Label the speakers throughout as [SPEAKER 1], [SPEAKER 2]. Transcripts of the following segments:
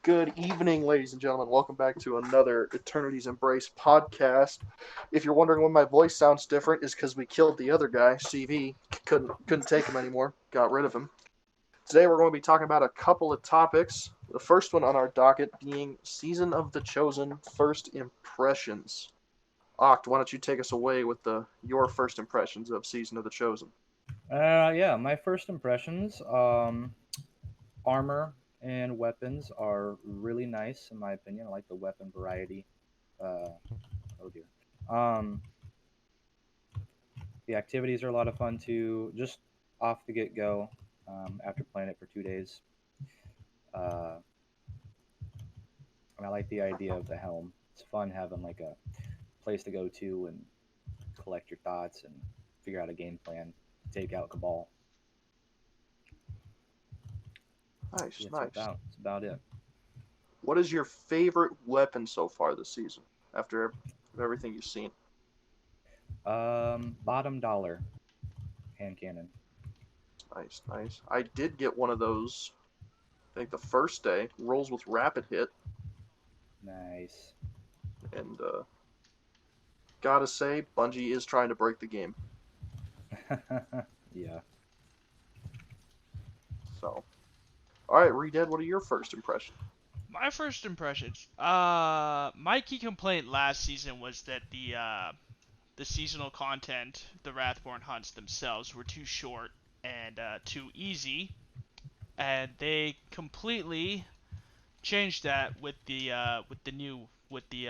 [SPEAKER 1] Good evening, ladies and gentlemen. Welcome back to another Eternity's Embrace podcast. If you're wondering why my voice sounds different, is because we killed the other guy, CV. Couldn't take him anymore. Got rid of him. Today we're going to be talking about a couple of topics. The first one on our docket being Season of the Chosen First Impressions. Oct, why don't you take us away with your first impressions of Season of the Chosen?
[SPEAKER 2] Yeah, my first impressions, armor and weapons are really nice in my opinion. I like the weapon variety. Uh, oh dear. Um, the activities are a lot of fun too. Just off the get go, after playing it for 2 days. Uh, and I like the idea of the helm. It's fun having like a place to go to and collect your thoughts and figure out a game plan to take out Cabal.
[SPEAKER 1] Nice,
[SPEAKER 2] That's
[SPEAKER 1] nice.
[SPEAKER 2] about it.
[SPEAKER 1] What is your favorite weapon so far this season, after everything you've seen?
[SPEAKER 2] Bottom dollar hand cannon.
[SPEAKER 1] Nice, nice. I did get one of those, I think the first day, rolls with rapid hit,
[SPEAKER 2] Nice.
[SPEAKER 1] and gotta say, Bungie is trying to break the game.
[SPEAKER 2] Yeah.
[SPEAKER 1] So, alright, Redead, what are your first impressions?
[SPEAKER 3] My first impressions. My key complaint last season was that the seasonal content, the Wrathborn hunts themselves, were too short and too easy, and they completely changed that with the new with the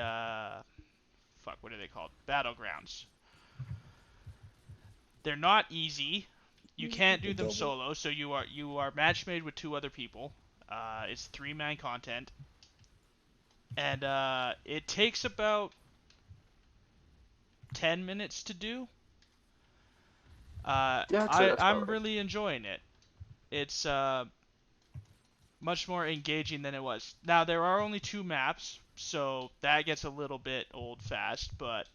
[SPEAKER 3] fuck, what are they called? Battlegrounds. They're not easy. You can't
[SPEAKER 4] The
[SPEAKER 3] do them
[SPEAKER 4] double.
[SPEAKER 3] solo, so you are match made with two other people. It's 3-man content, and it takes about 10 minutes to do.
[SPEAKER 1] Yeah, I'd say that's
[SPEAKER 3] I'm
[SPEAKER 1] about right.
[SPEAKER 3] really enjoying it. It's much more engaging than it was. Now there are only two maps, so that gets a little bit old fast, but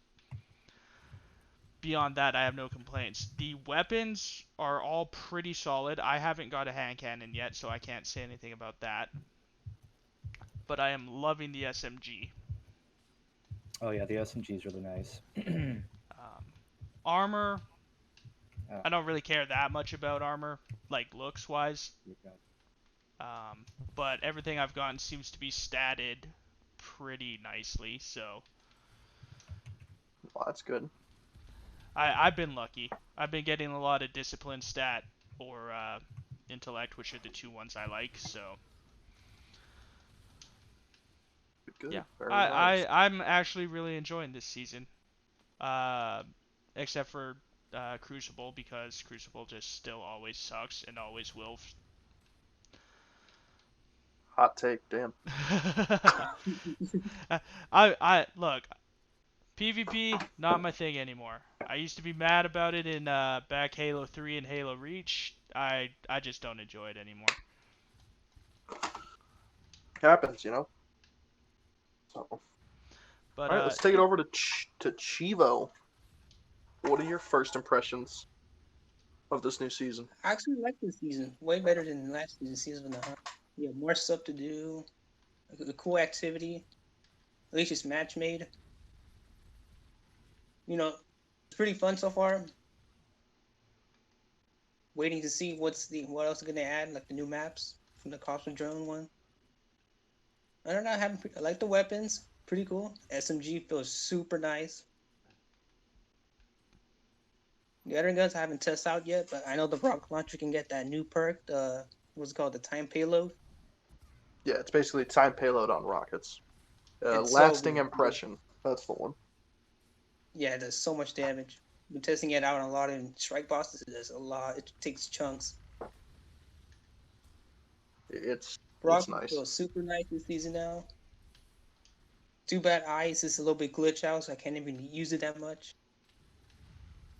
[SPEAKER 3] beyond that I have no complaints. The weapons are all pretty solid. I haven't got a hand cannon yet, so I can't say anything about that. But I am loving the SMG.
[SPEAKER 2] Oh yeah, the SMG is really nice.
[SPEAKER 3] Um, Armor,
[SPEAKER 2] Oh,
[SPEAKER 3] I don't really care that much about armor, like looks wise.
[SPEAKER 2] yeah.
[SPEAKER 3] Um, but everything I've gotten seems to be statted pretty nicely, so
[SPEAKER 1] Well, that's good.
[SPEAKER 3] I've been lucky. I've been getting a lot of discipline stat or intellect, which are the two ones I like. So
[SPEAKER 1] Good, good.
[SPEAKER 3] yeah,
[SPEAKER 1] Very nice.
[SPEAKER 3] I'm actually really enjoying this season. Uh, except for Crucible, because Crucible just still always sucks and always will.
[SPEAKER 1] Hot take, damn.
[SPEAKER 3] I look, PvP not my thing anymore. I used to be mad about it in back Halo 3 and Halo Reach. I just don't enjoy it anymore.
[SPEAKER 1] Happens, you know? So,
[SPEAKER 3] But
[SPEAKER 1] alright, let's take it over to Chivo. What are your first impressions of this new season?
[SPEAKER 4] I actually like this season way better than last season of the hunt. You have more stuff to do, a cool activity. At least it's match made. You know, it's pretty fun so far. Waiting to see what else they're gonna add, like the new maps from the Cosmic Drone one. I don't know. I like the weapons. Pretty cool. SMG feels super nice. The other guns I haven't tested out yet, but I know the rocket launcher can get that new perk. What's it called? The time payload.
[SPEAKER 1] Yeah, it's basically time payload on rockets.
[SPEAKER 4] It's so
[SPEAKER 1] Lasting
[SPEAKER 4] good.
[SPEAKER 1] impression. That's the one.
[SPEAKER 4] Yeah, it does so much damage. Been testing it out on a lot of strike bosses. It does a lot. It takes chunks.
[SPEAKER 1] It's
[SPEAKER 4] Rocket
[SPEAKER 1] nice.
[SPEAKER 4] feels super nice this season now. Too bad Ice is a little bit glitch out, so I can't even use it that much.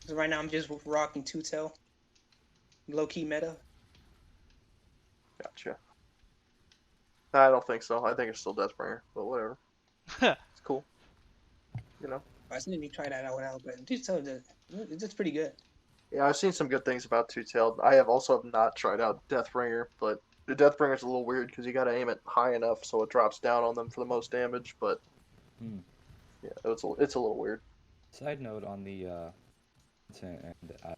[SPEAKER 4] So right now I'm just rocking Two Tail. Low key meta.
[SPEAKER 1] Gotcha. I don't think so. I think it's still Deathbringer, but whatever. It's cool. You know?
[SPEAKER 4] I still need to try that out, but Two Tail it's pretty good.
[SPEAKER 1] Yeah, I've seen some good things about Two-Tailed. I have also not tried out Deathbringer, but The Deathbringer's a little weird because you got to aim it high enough so it drops down on them for the most damage. But
[SPEAKER 2] Hmm.
[SPEAKER 1] yeah, it's a little weird.
[SPEAKER 2] Side note on the and I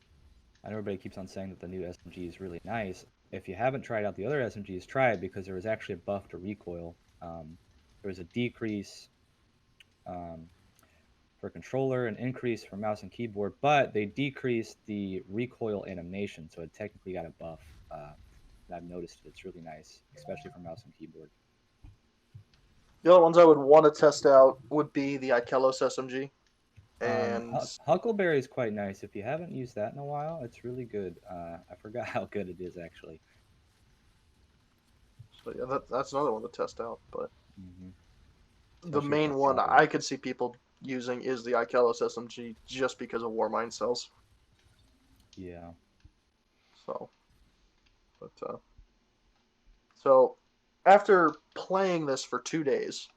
[SPEAKER 2] know everybody keeps on saying that the new SMG is really nice. If you haven't tried out the other SMGs, try it because there was actually a buff to recoil. There was a decrease for controller, an increase for mouse and keyboard, but they decreased the recoil animation, so it technically got a buff. And I've noticed it. It's really nice, especially for mouse and keyboard.
[SPEAKER 1] The other ones I would want to test out would be the Ikelos SMG. And
[SPEAKER 2] Huckleberry is quite nice. If you haven't used that in a while, it's really good. I forgot how good it is, actually.
[SPEAKER 1] so yeah, that's another one to test out. But the
[SPEAKER 2] Especially
[SPEAKER 1] main
[SPEAKER 2] for
[SPEAKER 1] one
[SPEAKER 2] shopping.
[SPEAKER 1] I could see people using is the Ikelos SMG just because of Warmind cells.
[SPEAKER 2] Yeah.
[SPEAKER 1] So, but so after playing this for 2 days,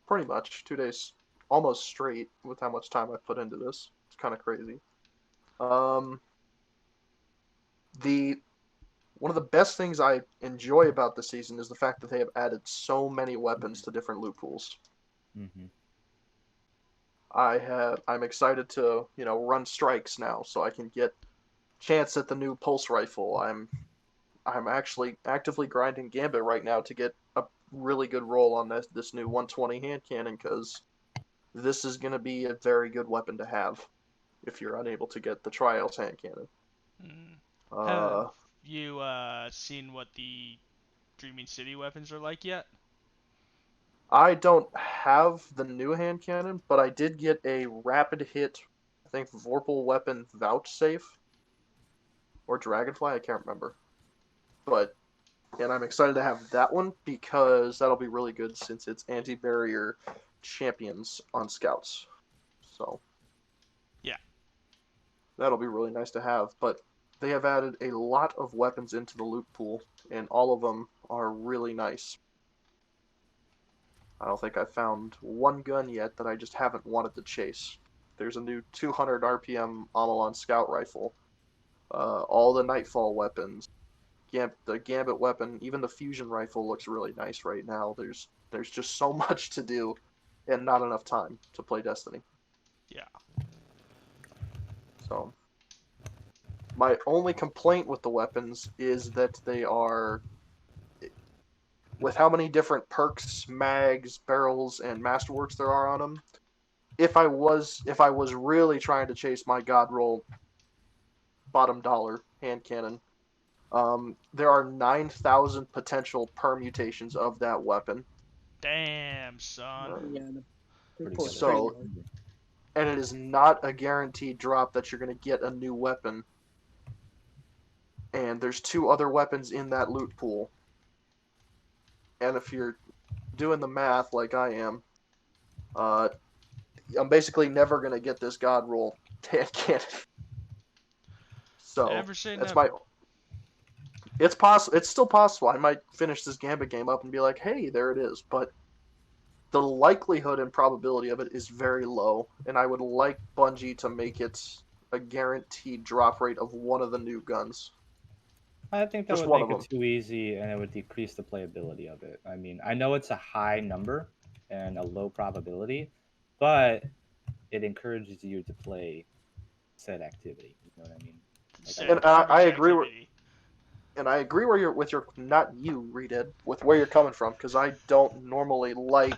[SPEAKER 1] pretty much 2 days, almost straight with how much time I put into this, it's kind of crazy. The one of the best things I enjoy about the season is the fact that they have added so many weapons to different loot pools.
[SPEAKER 2] Mm-hmm.
[SPEAKER 1] I'm excited to, run strikes now so I can get chance at the new pulse rifle. I'm actually actively grinding Gambit right now to get a really good roll on this new 120 hand cannon because this is going to be a very good weapon to have if you're unable to get the Trials hand cannon.
[SPEAKER 3] Have you seen what the Dreaming City weapons are like yet?
[SPEAKER 1] I don't have the new hand cannon, but I did get a rapid hit, I think Vorpal weapon Vouchsafe or Dragonfly, I can't remember. And I'm excited to have that one because that'll be really good since it's anti-barrier champions on scouts. So
[SPEAKER 3] yeah,
[SPEAKER 1] that'll be really nice to have. But they have added a lot of weapons into the loot pool, and all of them are really nice. I don't think I've found one gun yet that I just haven't wanted to chase. There's a new 200 RPM Amalon Scout rifle. All the Nightfall weapons. The Gambit weapon, even the fusion rifle looks really nice right now. There's just so much to do and not enough time to play Destiny.
[SPEAKER 3] Yeah.
[SPEAKER 1] So my only complaint with the weapons is that they are, with how many different perks, mags, barrels, and masterworks there are on them. If I was really trying to chase my god roll bottom dollar hand cannon, there are 9,000 potential permutations of that weapon.
[SPEAKER 3] Damn, son.
[SPEAKER 4] Yeah, the
[SPEAKER 2] Pretty
[SPEAKER 4] pool's
[SPEAKER 2] good.
[SPEAKER 1] So-
[SPEAKER 4] crazy.
[SPEAKER 1] And it is not a guaranteed drop that you're going to get a new weapon. And there's 2 other weapons in that loot pool. And if you're doing the math like I am, I'm basically never going to get this god roll hand cannon. So
[SPEAKER 3] Never say
[SPEAKER 1] that's
[SPEAKER 3] never.
[SPEAKER 1] It's possible. It's still possible. I might finish this Gambit game up and be like, "Hey, there it is." But the likelihood and probability of it is very low, and I would like Bungie to make it a guaranteed drop rate of one of the new guns.
[SPEAKER 2] I think that
[SPEAKER 1] Just
[SPEAKER 2] would
[SPEAKER 1] one
[SPEAKER 2] make
[SPEAKER 1] of
[SPEAKER 2] it too easy, and it would decrease the playability of it. I mean, I know it's a high number and a low probability, but it encourages you to play said activity. You know what I mean?
[SPEAKER 3] Said
[SPEAKER 1] And I agree
[SPEAKER 3] activity.
[SPEAKER 1] And I agree with your not you, Redead, with where you're coming from, because I don't normally like,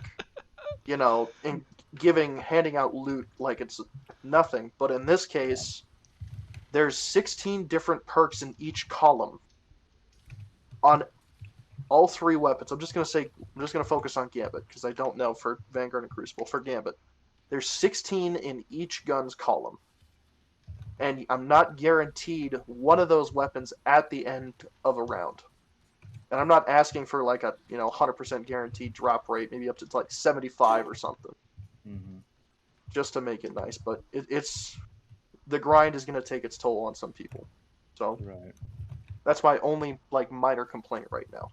[SPEAKER 1] handing out loot like it's nothing. But in this case, there's 16 different perks in each column on all 3 weapons. I'm just gonna focus on Gambit because I don't know for Vanguard and Crucible. For Gambit, there's 16 in each gun's column. And I'm not guaranteed one of those weapons at the end of a round. And I'm not asking for like a 100% guaranteed drop rate, maybe up to like 75 or something,
[SPEAKER 2] Mm-hmm.
[SPEAKER 1] just to make it nice. But it's the grind is going to take its toll on some people, so
[SPEAKER 2] Right.
[SPEAKER 1] that's my only like minor complaint right now.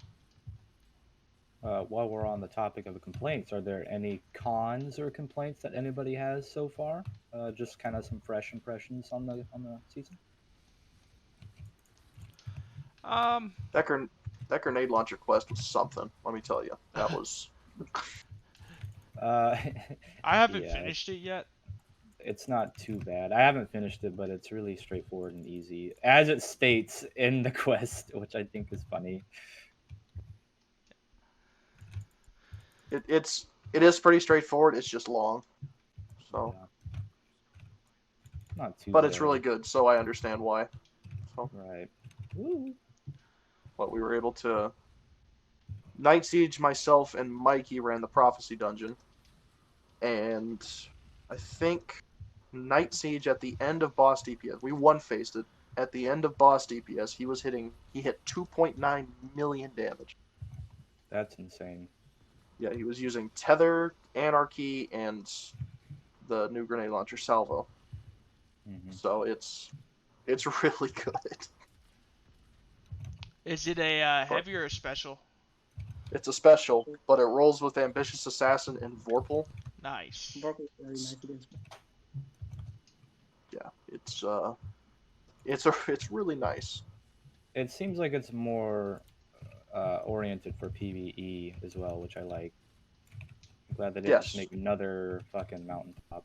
[SPEAKER 2] While we're on the topic of complaints, are there any cons or complaints that anybody has so far? Just kind of some fresh impressions on the season.
[SPEAKER 3] Um,
[SPEAKER 1] Decker, That grenade launcher quest was something. Let me tell you, that was.
[SPEAKER 2] Uh,
[SPEAKER 3] I haven't
[SPEAKER 2] yeah,
[SPEAKER 3] finished it yet.
[SPEAKER 2] it's not too bad. I haven't finished it, but it's really straightforward and easy, as it states in the quest, which I think is funny.
[SPEAKER 1] It is pretty straightforward. It's just long, so.
[SPEAKER 2] Yeah. Not too
[SPEAKER 1] But
[SPEAKER 2] bad.
[SPEAKER 1] it's really good, so I understand why. So.
[SPEAKER 2] Right. Woo.
[SPEAKER 1] But we were able to. Night Siege, myself, and Mikey ran the Prophecy Dungeon, and I think Night Siege at the end of boss DPS, we one-faced it. At the end of boss DPS, he hit 2.9 million damage.
[SPEAKER 2] That's insane.
[SPEAKER 1] Yeah, he was using Tether, Anarchy, and the new grenade launcher Salvo.
[SPEAKER 2] Mm-hmm.
[SPEAKER 1] So it's really good.
[SPEAKER 3] Is it a heavy or a special?
[SPEAKER 1] It's a special, but it rolls with Ambitious Assassin and Vorpal.
[SPEAKER 3] Nice.
[SPEAKER 4] Vorpal's very nice against me.
[SPEAKER 1] Yeah, it's really nice.
[SPEAKER 2] It seems like it's more oriented for PvE as well, which I like. I'm glad they didn't just make another fucking mountaintop.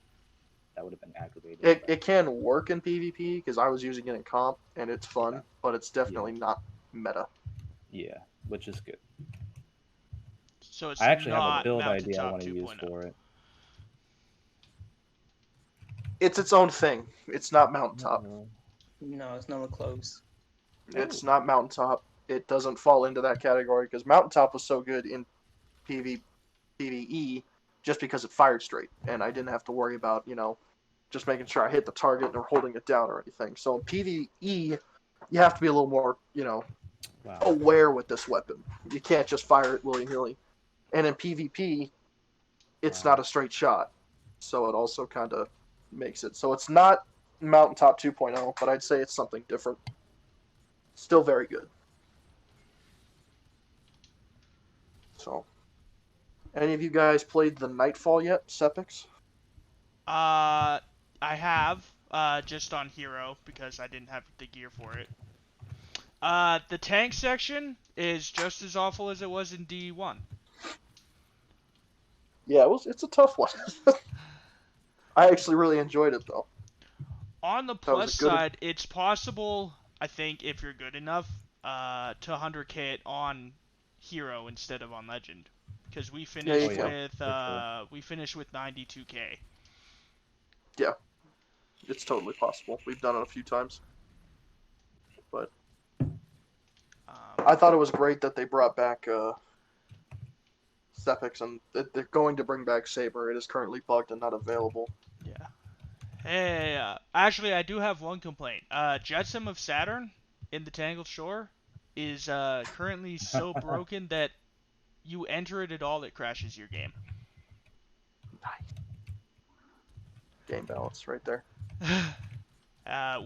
[SPEAKER 2] That would have been aggravating.
[SPEAKER 1] It can work in PvP because I was using it in comp and it's fun, but it's definitely not meta.
[SPEAKER 2] Yeah, which is good.
[SPEAKER 3] So it's
[SPEAKER 2] I actually have a
[SPEAKER 3] not
[SPEAKER 2] build idea I
[SPEAKER 3] Mountaintop
[SPEAKER 2] want to use
[SPEAKER 3] 2.0.
[SPEAKER 2] for it.
[SPEAKER 1] It's its own thing. It's not mountaintop.
[SPEAKER 4] No, it's nowhere close.
[SPEAKER 1] It's not mountaintop. It doesn't fall into that category because mountaintop was so good in PvE just because it fired straight and I didn't have to worry about, just making sure I hit the target or holding it down or anything. So in PvE, you have to be a little more, aware with this weapon. You can't just fire it willy-nilly. And in PvP, it's not a straight shot. So it also kind of makes it. So it's not Mountaintop 2.0, but I'd say it's something different. Still very good. So, any of you guys played the Nightfall yet, Sepix?
[SPEAKER 3] I have, just on Hero, because I didn't have the gear for it. The tank section is just as awful as it was in D1.
[SPEAKER 1] Yeah, it's a tough one. I actually really enjoyed it, though.
[SPEAKER 3] On the plus side, it's possible, I think, if you're good enough, to 100k it on Hero instead of on Legend. Because we finished we finished with 92k.
[SPEAKER 1] Yeah, it's totally possible. We've done it a few times. But I thought it was great that they brought back Sepix, and they're going to bring back Saber. It is currently bugged and not available.
[SPEAKER 3] Yeah. Hey, actually, I do have one complaint. Jetsam of Saturn in the Tangled Shore is currently so broken that you enter it at all, it crashes your game.
[SPEAKER 1] Nice. Game balance right there.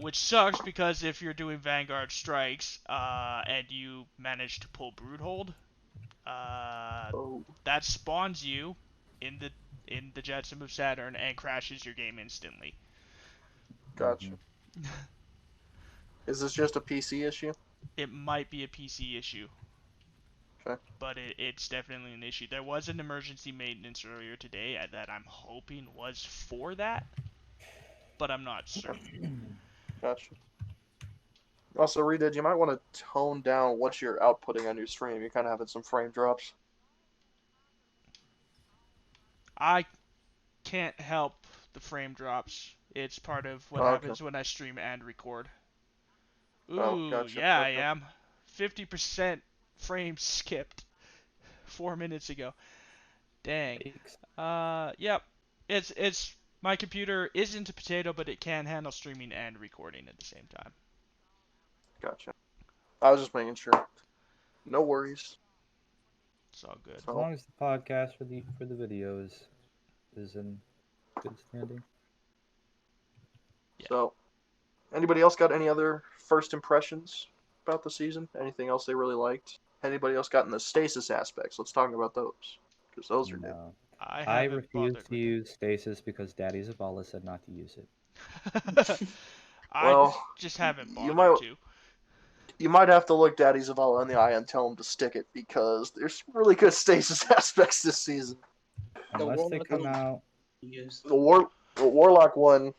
[SPEAKER 3] Which sucks because if you're doing Vanguard strikes and you manage to pull Broodhold, that spawns you in the Jetsam of Saturn and crashes your game instantly.
[SPEAKER 1] Gotcha. Is this just a PC issue?
[SPEAKER 3] It might be a PC issue.
[SPEAKER 1] Okay.
[SPEAKER 3] But it's definitely an issue. There was an emergency maintenance earlier today that I'm hoping was for that, but I'm not certain.
[SPEAKER 1] Gotcha. Also, Redead, you might want to tone down what you're outputting on your stream. You're kind of having some frame drops.
[SPEAKER 3] I can't help the frame drops. It's part of what happens when I stream and record. Ooh,
[SPEAKER 1] gotcha.
[SPEAKER 3] Yeah, I am. 50% frames skipped 4 minutes ago. Dang. Yep. It's my computer isn't a potato, but it can handle streaming and recording at the same time.
[SPEAKER 1] Gotcha. I was just making sure. No worries.
[SPEAKER 3] It's all good.
[SPEAKER 2] As long as the podcast for the videos is in good standing.
[SPEAKER 1] Yeah. So, anybody else got any other first impressions about the season? Anything else they really liked? Anybody else gotten the stasis aspects? Let's talk about those, because those are new.
[SPEAKER 2] I refuse to use stasis because Daddy Zavala said not to use it.
[SPEAKER 3] I just haven't bothered to.
[SPEAKER 1] You might have to look Daddy Zavala in the eye and tell him to stick it, because there's some really good stasis aspects this season.
[SPEAKER 2] Unless they
[SPEAKER 4] Warlock
[SPEAKER 2] come
[SPEAKER 4] one
[SPEAKER 2] out.
[SPEAKER 4] use.
[SPEAKER 1] The Warlock one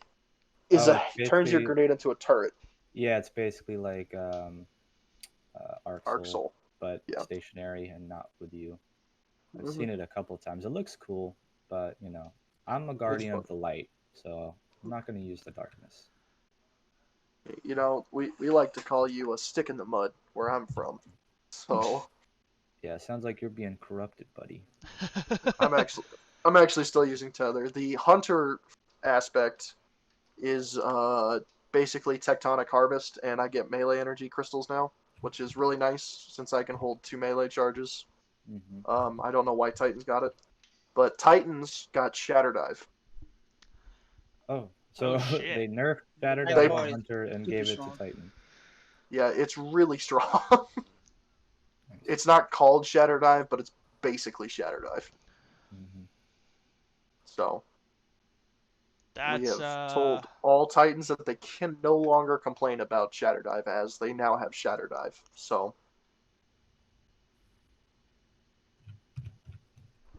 [SPEAKER 1] is
[SPEAKER 2] Oh, it's
[SPEAKER 1] turns your
[SPEAKER 2] basically
[SPEAKER 1] grenade into a turret.
[SPEAKER 2] yeah, it's basically like Arc
[SPEAKER 1] Arc
[SPEAKER 2] Soul,
[SPEAKER 1] Soul.
[SPEAKER 2] but
[SPEAKER 1] Yeah.
[SPEAKER 2] stationary and not with you. I've
[SPEAKER 1] Mhm.
[SPEAKER 2] seen it a couple of times. It looks cool, but I'm a guardian
[SPEAKER 1] fun.
[SPEAKER 2] of the light, so I'm not going to use the darkness.
[SPEAKER 1] We like to call you a stick in the mud where I'm from. So
[SPEAKER 2] Yeah, sounds like you're being corrupted, buddy.
[SPEAKER 1] I'm actually still using Tether. The Hunter aspect is basically Tectonic Harvest, and I get melee energy crystals now, which is really nice since I can hold 2 melee charges.
[SPEAKER 2] Mm-hmm.
[SPEAKER 1] I don't know why Titans got it, but Titans got Shatter Dive.
[SPEAKER 2] Oh, so
[SPEAKER 3] shit.
[SPEAKER 2] they nerfed Shatter
[SPEAKER 4] They-
[SPEAKER 2] Dive on Hunter and
[SPEAKER 4] super
[SPEAKER 2] gave it
[SPEAKER 4] strong.
[SPEAKER 2] to Titan.
[SPEAKER 1] Yeah, it's really strong. It's not called Shatter Dive, but it's basically Shatter Dive.
[SPEAKER 2] Mm-hmm.
[SPEAKER 1] So we
[SPEAKER 3] That's
[SPEAKER 1] have told all Titans that they can no longer complain about Shatter Dive, as they now have Shatter Dive. So,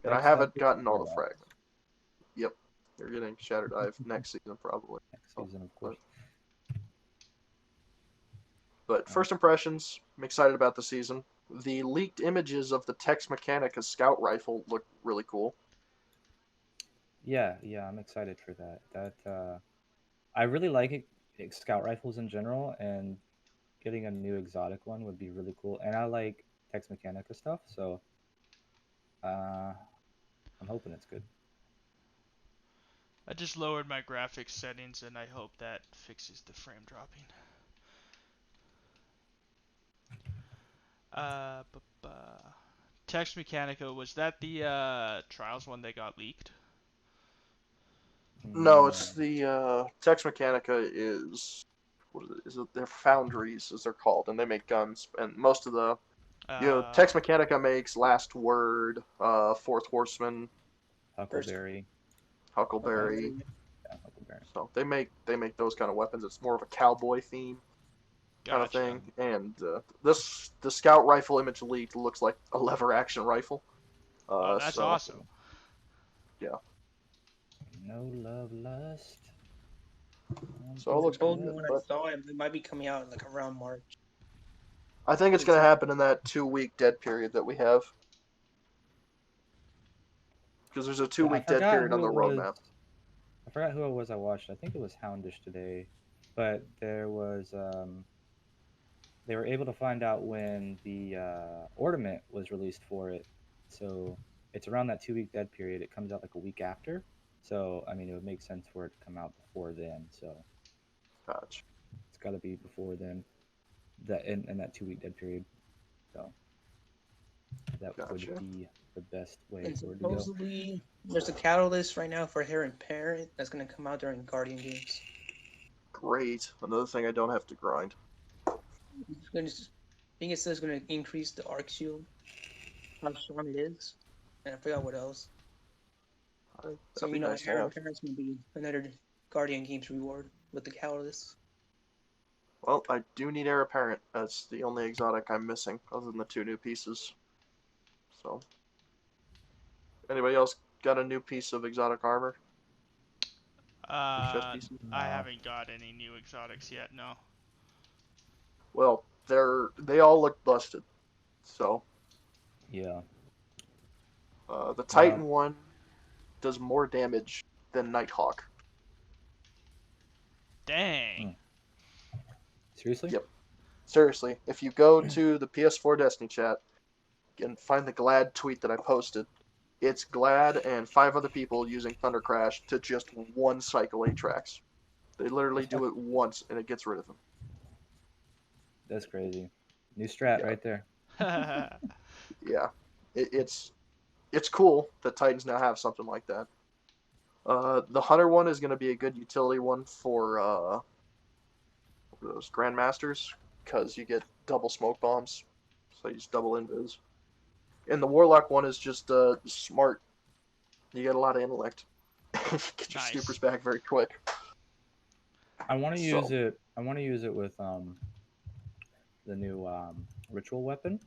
[SPEAKER 1] and I haven't gotten all the fragments. Yep, you're getting Shatter Dive next season probably.
[SPEAKER 2] Next season, of course.
[SPEAKER 1] But first impressions, I'm excited about the season. The leaked images of the Tex Mechanica scout rifle look really cool.
[SPEAKER 2] Yeah, I'm excited for that. I really like scout rifles in general, and getting a new exotic one would be really cool. And I like Tex Mechanica stuff, so I'm hoping it's good.
[SPEAKER 3] I just lowered my graphics settings, and I hope that fixes the frame dropping. Text Mechanica, was that the Trials one that got leaked?
[SPEAKER 1] No, it's the Tex Mechanica is what is it? Is it they're foundries as they're called, and they make guns. And most of the Tex Mechanica makes Last Word, Fourth Horseman,
[SPEAKER 2] Huckleberry.
[SPEAKER 1] Huckleberry.
[SPEAKER 2] Yeah, Huckleberry.
[SPEAKER 1] So they make those kind of weapons. It's more of a cowboy theme kind of thing. And the scout rifle image leaked looks like a lever action rifle.
[SPEAKER 3] That's awesome.
[SPEAKER 1] Yeah.
[SPEAKER 2] No love lust.
[SPEAKER 1] So it looks cool.
[SPEAKER 4] When I saw it, it might be coming out like around March.
[SPEAKER 1] I think it's going to happen in that 2-week dead period that we have. Because there's a 2-week dead period on the roadmap.
[SPEAKER 2] I forgot who it was I watched. I think it was Houndish today. But there was... they were able to find out when the ornament was released for it. So it's around that 2-week dead period. It comes out like a week after. So, I mean, it would make sense for it to come out before then. So
[SPEAKER 1] Gotcha.
[SPEAKER 2] It's got to be before then, in that 2-week dead period. So that would be the best way
[SPEAKER 4] And
[SPEAKER 2] for it to go.
[SPEAKER 4] supposedly, there's a catalyst right now for Hair and Parent that's going to come out during Guardian games.
[SPEAKER 1] Great. Another thing I don't have to grind.
[SPEAKER 4] I think it says it's going to increase the arc shield, how strong it is, and I forgot what else. So
[SPEAKER 1] nice
[SPEAKER 4] Hair and Parent's going to be another Guardian games reward with the catalyst.
[SPEAKER 1] Well, I do need Heir Apparent. That's the only exotic I'm missing, other than the 2 new pieces. So, anybody else got a new piece of exotic armor?
[SPEAKER 3] I haven't got any new exotics yet. No.
[SPEAKER 1] Well, they all look busted. So.
[SPEAKER 2] Yeah.
[SPEAKER 1] The Titan one does more damage than Nighthawk.
[SPEAKER 3] Dang.
[SPEAKER 2] Seriously?
[SPEAKER 1] Yep. Seriously, if you go to the PS4 Destiny chat and find the Glad tweet that I posted, it's Glad and 5 other people using Thunder Crash to just one cycle Atrax. They literally do it once and it gets rid of them.
[SPEAKER 2] That's crazy. New strat right there.
[SPEAKER 1] Yeah. It's cool that Titans now have something like that. The Hunter one is going to be a good utility one for those Grandmasters, because you get double smoke bombs, so you just double invis. And the Warlock one is just smart. You get a lot of intellect. Get your supers back very quick.
[SPEAKER 2] I want to use it. I want to use it with the new ritual weapon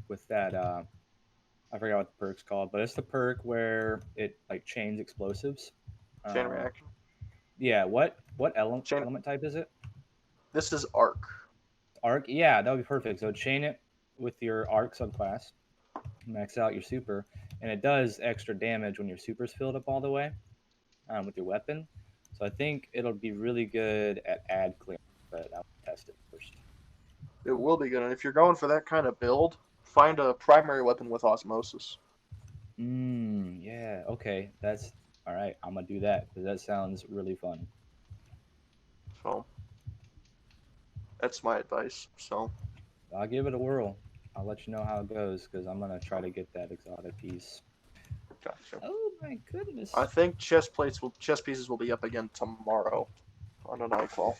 [SPEAKER 2] with that. I forgot what the perk's called, but it's the perk where it like chains explosives.
[SPEAKER 1] Chain
[SPEAKER 2] Um,
[SPEAKER 1] reaction.
[SPEAKER 2] yeah. What element
[SPEAKER 1] Chain.
[SPEAKER 2] element type is it?
[SPEAKER 1] This is arc.
[SPEAKER 2] Arc. Yeah, that would be perfect. So chain it with your arc subclass, max out your super, and it does extra damage when your super's filled up all the way with your weapon. So I think it'll be really good at ad clearance, but I'll test it first.
[SPEAKER 1] It will be good. And if you're going for that kind of build, find a primary weapon with osmosis.
[SPEAKER 2] Yeah, okay. That's all right. I'm gonna do that because that sounds really fun.
[SPEAKER 1] So that's my advice. So
[SPEAKER 2] I'll give it a whirl. I'll let you know how it goes because I'm gonna try to get that exotic piece.
[SPEAKER 1] gotcha.
[SPEAKER 2] Oh my goodness.
[SPEAKER 1] I think chest pieces will be up again tomorrow on a Nightfall.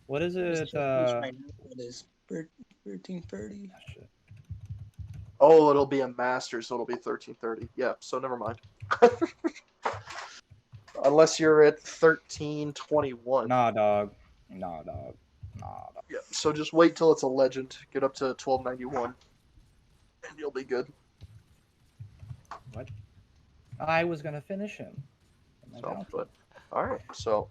[SPEAKER 2] What is it?
[SPEAKER 4] Right now, it is 13:30.
[SPEAKER 2] Shit.
[SPEAKER 1] Oh, it'll be a master, so it'll be 13:30. Yeah, so never mind. Unless you're at 13:21.
[SPEAKER 2] Nah, dog. Nah, dog. Nah, dog.
[SPEAKER 1] Yeah, so just wait till it's a legend. Get up to 1291, and you'll be good.
[SPEAKER 2] What? I was gonna finish him.
[SPEAKER 1] So, but all right. So,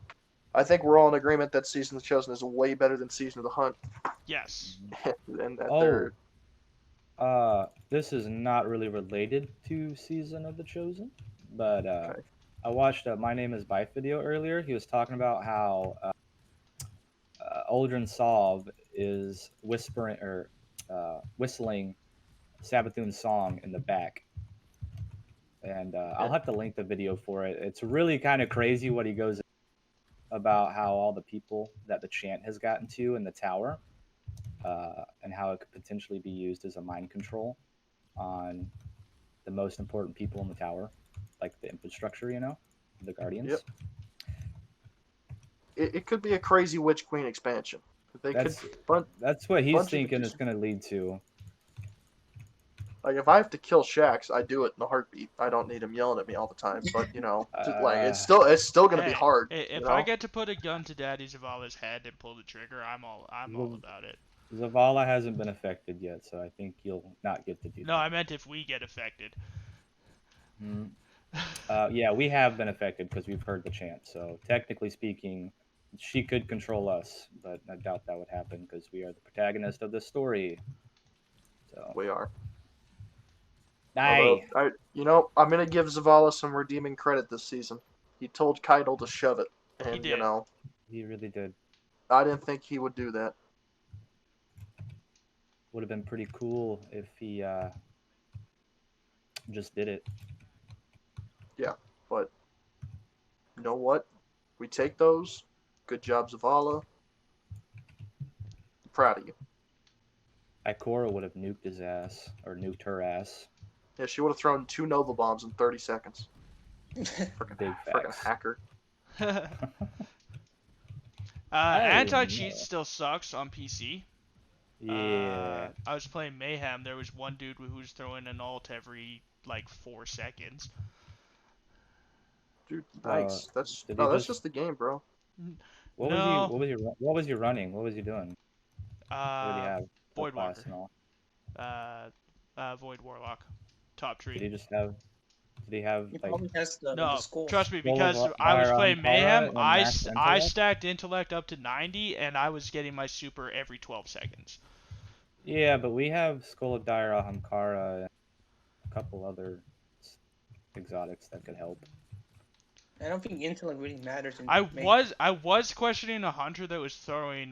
[SPEAKER 1] I think we're all in agreement that Season of the Chosen is way better than Season of the Hunt,
[SPEAKER 3] Yes.
[SPEAKER 1] and that
[SPEAKER 2] Oh.
[SPEAKER 1] they're
[SPEAKER 2] This is not really related to Season of the Chosen, but
[SPEAKER 1] Okay.
[SPEAKER 2] I watched My Name is Bife video earlier. He was talking about how Aldrin Solve is whispering or whistling Sabathoon's song in the back. And I'll have to link the video for it. It's really kind of crazy what he goes about how all the people that the chant has gotten to in the tower and how it could potentially be used as a mind control on the most important people in the tower, like the infrastructure, the Guardians.
[SPEAKER 1] Yep. It could be a crazy Witch Queen expansion.
[SPEAKER 2] That's
[SPEAKER 1] could,
[SPEAKER 2] that's what he's
[SPEAKER 1] bunch of
[SPEAKER 2] thinking
[SPEAKER 1] it
[SPEAKER 2] it's going to lead to.
[SPEAKER 1] like if I have to kill Shax, I do it in a heartbeat. I don't need him yelling at me all the time. But like it's still gonna be
[SPEAKER 3] Hey,
[SPEAKER 1] hard.
[SPEAKER 3] If I get to put a gun to Daddy Zavala's head and pull the trigger, I'm all about it.
[SPEAKER 2] Zavala hasn't been affected yet, so I think you'll not get to do that.
[SPEAKER 3] No, I meant if we get affected.
[SPEAKER 2] Yeah, we have been affected because we've heard the chant. So technically speaking, she could control us, but I doubt that would happen because we are the protagonist of this story. So
[SPEAKER 1] We are.
[SPEAKER 2] Aye.
[SPEAKER 1] Although, I'm gonna give Zavala some redeeming credit this season. He told Keitel to shove it, and
[SPEAKER 3] He did.
[SPEAKER 2] He really did.
[SPEAKER 1] I didn't think he would do that.
[SPEAKER 2] Would have been pretty cool if he just did it.
[SPEAKER 1] Yeah, but you know what? We take those. Good job, Zavala. I'm proud of you.
[SPEAKER 2] Ikora would have nuked his ass, or nuked her ass.
[SPEAKER 1] Yeah, she would have thrown 2 Nova Bombs in 30 seconds.
[SPEAKER 2] Big
[SPEAKER 1] Freaking
[SPEAKER 2] facts.
[SPEAKER 1] hacker.
[SPEAKER 3] Anti-cheat still sucks on PC.
[SPEAKER 2] Yeah.
[SPEAKER 3] I was playing Mayhem. There was one dude who was throwing an ult every 4 seconds.
[SPEAKER 1] Dude, nice. That's just the game, bro.
[SPEAKER 2] What was you running? What was you doing? What did you have?
[SPEAKER 3] Void
[SPEAKER 2] Class
[SPEAKER 3] Walker.
[SPEAKER 2] and all?
[SPEAKER 3] Void Warlock. Top tree.
[SPEAKER 2] Did he have
[SPEAKER 4] He
[SPEAKER 2] like?
[SPEAKER 4] probably has the
[SPEAKER 3] No,
[SPEAKER 4] skull.
[SPEAKER 3] trust me,
[SPEAKER 2] Well,
[SPEAKER 3] because
[SPEAKER 2] with
[SPEAKER 3] I was
[SPEAKER 2] Fire
[SPEAKER 3] playing
[SPEAKER 2] on
[SPEAKER 3] Mayhem,
[SPEAKER 2] Kara and
[SPEAKER 3] I
[SPEAKER 2] Max
[SPEAKER 3] I
[SPEAKER 2] Intellect?
[SPEAKER 3] stacked Intellect up to 90, and I was getting my super every 12 seconds.
[SPEAKER 2] Yeah, but we have Skull of Dire, Hamkara, and a couple other exotics that could help.
[SPEAKER 4] I don't think intellect really matters.
[SPEAKER 3] I was questioning a hunter that was throwing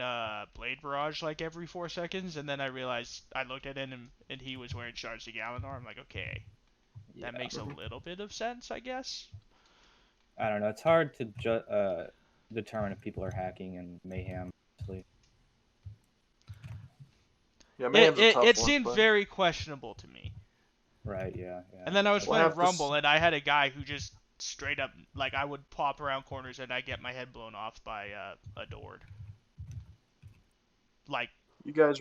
[SPEAKER 3] Blade Barrage every 4 seconds, and then I realized I looked at him and he was wearing Shards of Galanor. I'm like, okay, that makes a little bit of sense, I guess.
[SPEAKER 2] I don't know. It's hard to determine if people are hacking and Mayhem. Honestly.
[SPEAKER 1] Yeah, Mayhem's a tough
[SPEAKER 3] It
[SPEAKER 1] one,
[SPEAKER 3] seemed
[SPEAKER 1] but...
[SPEAKER 3] very questionable to me.
[SPEAKER 2] Right. Yeah.
[SPEAKER 3] And then I was
[SPEAKER 1] We'll
[SPEAKER 3] playing
[SPEAKER 1] have to
[SPEAKER 3] Rumble, and I had a guy who just straight up, I would pop around corners and I get my head blown off by a Dord.
[SPEAKER 1] You guys...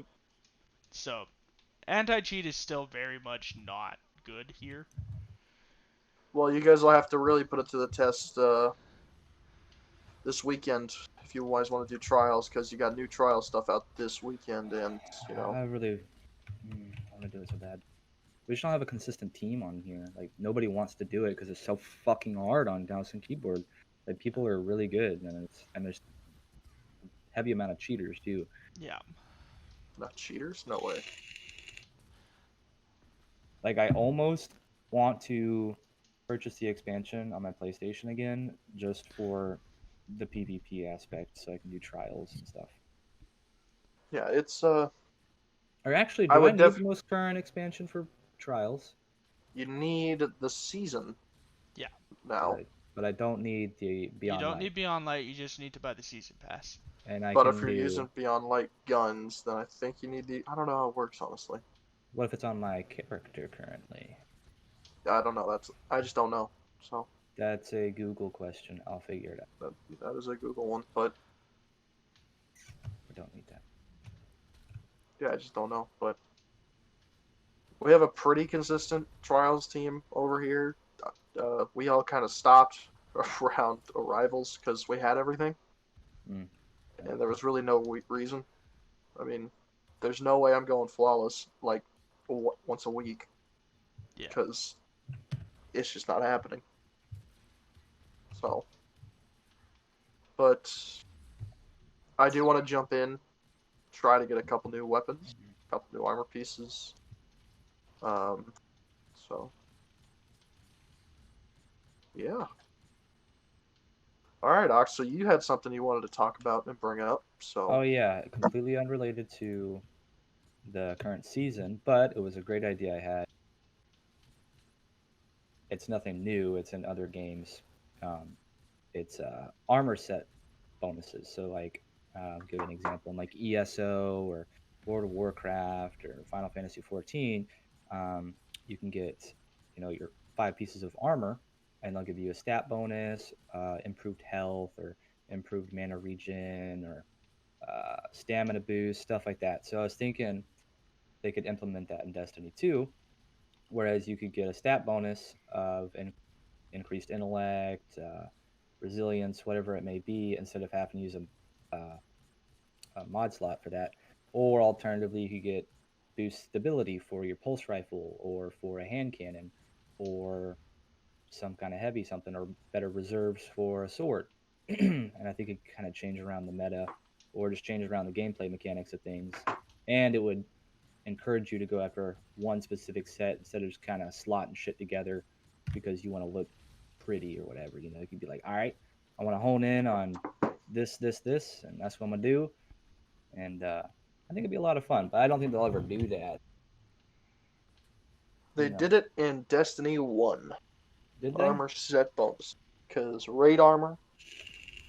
[SPEAKER 3] So, anti-cheat is still very much not good here.
[SPEAKER 1] Well, you guys will have to really put it to the test this weekend if you guys want to do trials, because you got new trial stuff out this weekend, and
[SPEAKER 2] I really want to do it so bad. We just don't have a consistent team on here. Like, nobody wants to do it because it's so fucking hard on mouse and keyboard. Like, people are really good, and there's a heavy amount of cheaters too.
[SPEAKER 3] Yeah.
[SPEAKER 1] not cheaters. No way.
[SPEAKER 2] Like, I almost want to purchase the expansion on my PlayStation again, just for the PvP aspect, so I can do trials and stuff.
[SPEAKER 1] Yeah, it's
[SPEAKER 2] Or actually,
[SPEAKER 1] I
[SPEAKER 2] do I
[SPEAKER 1] would
[SPEAKER 2] need the most current expansion for trials?
[SPEAKER 1] you need the season.
[SPEAKER 3] Yeah.
[SPEAKER 1] Now,
[SPEAKER 2] But I don't need the
[SPEAKER 3] You
[SPEAKER 2] Beyond
[SPEAKER 3] don't
[SPEAKER 2] Light.
[SPEAKER 3] need Beyond Light. You just need to buy the season pass.
[SPEAKER 2] And I
[SPEAKER 1] but
[SPEAKER 2] can
[SPEAKER 1] if you're
[SPEAKER 2] do.
[SPEAKER 1] using Beyond Light guns, then I think you need the. I don't know how it works, honestly.
[SPEAKER 2] What if it's on my character currently?
[SPEAKER 1] I don't know. I just don't know. So
[SPEAKER 2] That's a Google question. I'll figure it out.
[SPEAKER 1] that is a Google one, but
[SPEAKER 2] I don't need that.
[SPEAKER 1] yeah, I just don't know. But we have a pretty consistent trials team over here. We all kind of stopped around arrivals because we had everything,
[SPEAKER 2] Mm.
[SPEAKER 1] and there was really no reason. I mean, there's no way I'm going flawless like once a week.
[SPEAKER 3] Yeah.
[SPEAKER 1] Because it's just not happening. So, but I do want to jump in, try to get a couple new weapons, a couple new armor pieces. So yeah. All right, Ox. So you had something you wanted to talk about and bring up. So
[SPEAKER 2] Oh yeah, completely unrelated to the current season, but it was a great idea I had. It's nothing new. It's in other games. It's armor set bonuses. So like, I'll give you an example. In like ESO or World of Warcraft or Final Fantasy 14, you can get, your 5 pieces of armor, and they'll give you a stat bonus, improved health, or improved mana regen, or stamina boost, stuff like that. So I was thinking they could implement that in Destiny 2, whereas you could get a stat bonus of increased intellect, resilience, whatever it may be, instead of having to use a mod slot for that. Or alternatively, you could get boost stability for your pulse rifle, or for a hand cannon, or some kind of heavy something, or better reserves for a sword. And I think it kind of change around the meta, or just change around the gameplay mechanics of things. And it would encourage you to go after one specific set instead of just kind of slotting shit together because you want to look pretty or whatever. You could be like, all right, I want to hone in on this, and that's what I'm gonna do. And I think it'd be a lot of fun, but I don't think they'll ever do that.
[SPEAKER 1] they did it in Destiny 1.
[SPEAKER 2] Did they?
[SPEAKER 1] Armor set bonus. Because raid armor